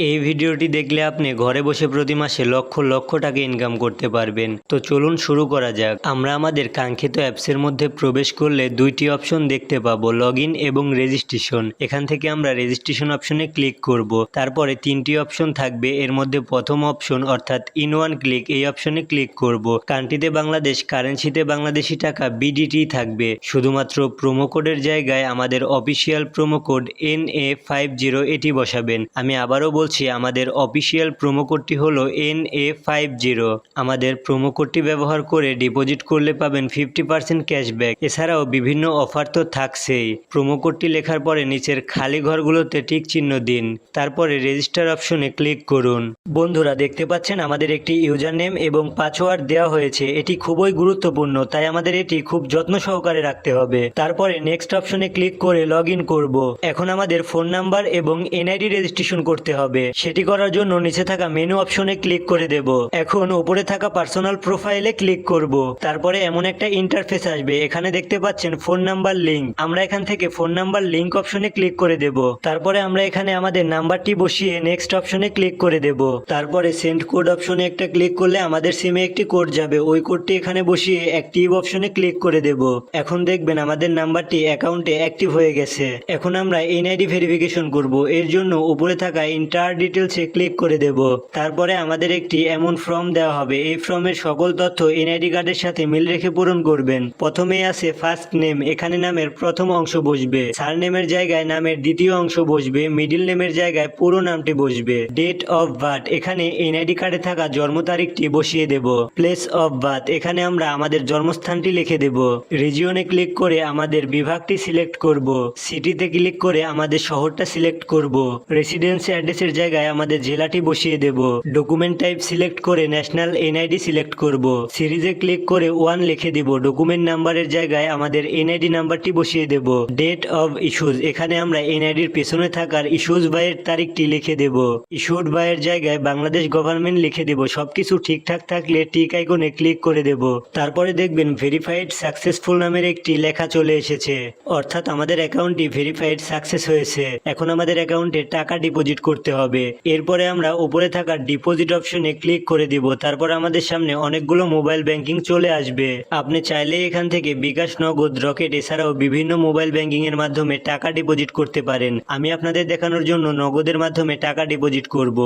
এই ভিডিওটি দেখলে আপনি ঘরে বসে প্রতি মাসে লক্ষ লক্ষ টাকা ইনকাম করতে পারবেন। তো চলুন শুরু করা যাক। আমরা আমাদের কাঙ্ক্ষিত অ্যাপসের মধ্যে প্রবেশ করলে দুইটি অপশন দেখতে পাবো, লগ ইন এবং রেজিস্ট্রেশন। এখান থেকে আমরা রেজিস্ট্রেশন অপশনে ক্লিক করব। তারপরে তিনটি অপশন থাকবে, এর মধ্যে প্রথম অপশন অর্থাৎ ইন ওয়ান ক্লিক, এই অপশনে ক্লিক করব। কান্ট্রিতে বাংলাদেশ, কারেন্সিতে বাংলাদেশি টাকা বিডিটি থাকবে। শুধুমাত্র প্রোমো কোডের জায়গায় আমাদের অফিসিয়াল প্রোমো কোড NA50 এটি বসাবেন। আমি আবারও বলছি, আমাদের অফিসিয়াল প্রোমো কোডটি হলো NA50। আমাদের প্রোমো কোডটি ব্যবহার করে ডিপোজিট করলে পাবেন 50% ক্যাশব্যাক। এছাড়াও বিভিন্ন অফার তো থাকছেই। প্রোমো কোডটি লেখার পরে নিচের খালি ঘরগুলোতে টিক চিহ্ন দিন, তারপরে রেজিস্টার অপশনে ক্লিক করুন। বন্ধুরা দেখতে পাচ্ছেন আমাদের একটি ইউজার নেম এবং পাসওয়ার্ড দেওয়া হয়েছে। এটি খুবই গুরুত্বপূর্ণ, তাই আমাদের এটি খুব যত্ন সহকারে রাখতে হবে। তারপরে নেক্সট অপশনে ক্লিক করে লগ ইন করব। এখন আমাদের ফোন নাম্বার এবং এনআইডি রেজিস্ট্রেশন করতে হবে। সেটি করার জন্য নিচে থাকা মেনু অপশনে ক্লিক করে দেব। এখন উপরে থাকা পার্সোনাল প্রোফাইলে ক্লিক করব। তারপরে এমন একটা ইন্টারফেস আসবে, এখানে দেখতে পাচ্ছেন ফোন নাম্বার লিংক। আমরা এখান থেকে ফোন নাম্বার লিংক অপশনে ক্লিক করে দেব। তারপরে আমরা এখানে আমাদের নাম্বারটি বসিয়ে নেক্সট অপশনে ক্লিক করে দেব। তারপরে সেন্ড কোড অপশনে একটা ক্লিক করলে আমাদের সিমে একটি কোড যাবে, ওই কোডটি এখানে বসিয়ে অ্যাক্টিভ অপশনে ক্লিক করে দেব। এখন দেখবেন আমাদের নাম্বারটি অ্যাকাউন্টে অ্যাক্টিভ হয়ে গেছে। এখন আমরা এনআইডি ভেরিফিকেশন করব। এর জন্য উপরে থাকা ইন্টার ডিটেলসে ক্লিক করে দেব। তারপরে আমাদের একটি এমন ফর্ম দেওয়া হবে, এই ফর্মের সকল তথ্য এনআইডি কার্ডের সাথে মিল রেখে পূরণ করবেন। প্রথমেই আছে ফার্স্ট নেম, এখানে নামের প্রথম অংশ বসবে। সারনেমের জায়গায় নামের দ্বিতীয় অংশ বসবে। মিডিল নেমের জায়গায় পুরো নামটি বসবে। ডেট অফ বার্থ, এখানে এনআইডি কার্ডে থাকা জন্ম তারিখটি বসিয়ে দেব। প্লেস অফ বার্থ, এখানে আমরা আমাদের জন্মস্থানটি লিখে দেব। রিজিয়নে ক্লিক করে আমাদের বিভাগটি সিলেক্ট করব। সিটিতে ক্লিক করে আমাদের শহরটা সিলেক্ট করব। রেসিডেন্সি অ্যাড্রেসের জায়গায় আমাদের জেলাটি বসিয়ে দেব। ডকুমেন্ট টাইপ সিলেক্ট করে ন্যাশনাল এনআইডি সিলেক্ট করব। সিরিজে ক্লিক করে 1 লিখে দিব। ডকুমেন্ট নাম্বারের জায়গায় আমাদের এনআইডি নাম্বারটি বসিয়ে দেব। ডেট অফ ইস্যুজ, এখানে আমরা এনআইডির পেছনে থাকার ইস্যুজ বাইয়ের তারিখটি লিখে দেব। ইস্যুড বাইয়ের জায়গায় বাংলাদেশ গভর্নমেন্ট লিখে দেব। সবকিছু ঠিকঠাক থাকলে টিক আইকনে ক্লিক করে দেব। তারপরে দেখবেন ভেরিফাইড সাকসেসফুল নামের একটি লেখা চলে এসেছে, অর্থাৎ আমাদের অ্যাকাউন্টটি ভেরিফাইড সাকসেস হয়েছে। এখন আমাদের অ্যাকাউন্টে টাকা ডিপোজিট করতে হবে। এরপরে আমরা উপরে থাকা ডিপোজিট অপশনে ক্লিক করে দিব। তারপর আমাদের সামনে অনেকগুলো মোবাইল ব্যাংকিং চলে আসবে। আপনি চাইলে এখান থেকে বিকাশ, নগদ, রকেট এছাড়াও বিভিন্ন মোবাইল ব্যাংকিং এর মাধ্যমে টাকা ডিপোজিট করতে পারেন। আমি আপনাদের দেখানোর জন্য নগদের মাধ্যমে টাকা ডিপোজিট করব।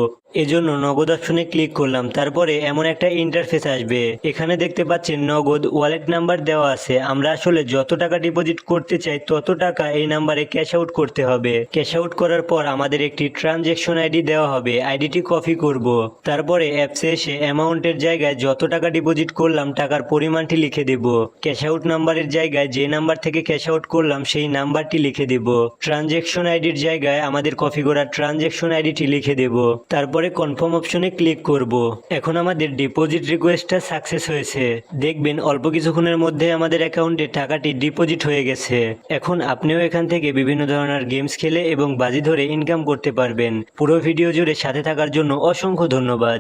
এজন্য নগদ অপশনে ক্লিক করলাম। তারপরে এমন একটা ইন্টারফেস আসবে, এখানে দেখতে পাচ্ছেন নগদ ওয়ালেট নাম্বার দেওয়া আছে। আমরা আসলে যত টাকা ডিপোজিট করতে চাই তত টাকা এই নাম্বারে ক্যাশ আউট করতে হবে। ক্যাশ আউট করার পর আমাদের একটি ট্রানজ্যাকশন আইডি দেওয়া হবে, আইডিটি কপি করব। তারপরে অ্যাপসে এসে অ্যামাউন্টের জায়গায় যত টাকা ডিপোজিট করলাম টাকার পরিমাণটি লিখে দেব। ক্যাশ আউট নাম্বারের জায়গায় যে নাম্বার থেকে ক্যাশ আউট করলাম সেই নাম্বারটি লিখে দেব। ট্রানজ্যাকশন আইডির জায়গায় আমাদের কপি করা ট্রানজ্যাকশন আইডিটি লিখে দেব। তারপরে কনফার্ম অপশনে ক্লিক করব। এখন আমাদের ডিপোজিট রিকোয়েস্টটা সাকসেস হয়েছে। দেখবেন অল্প কিছুক্ষণের মধ্যে আমাদের অ্যাকাউন্টে টাকাটি ডিপোজিট হয়ে গেছে। এখন আপনিও এখান থেকে বিভিন্ন ধরনের গেমস খেলে এবং বাজি ধরে ইনকাম করতে পারবেন। পুরো ভিডিও জুড়ে সাথে থাকার জন্য অসংখ্য ধন্যবাদ।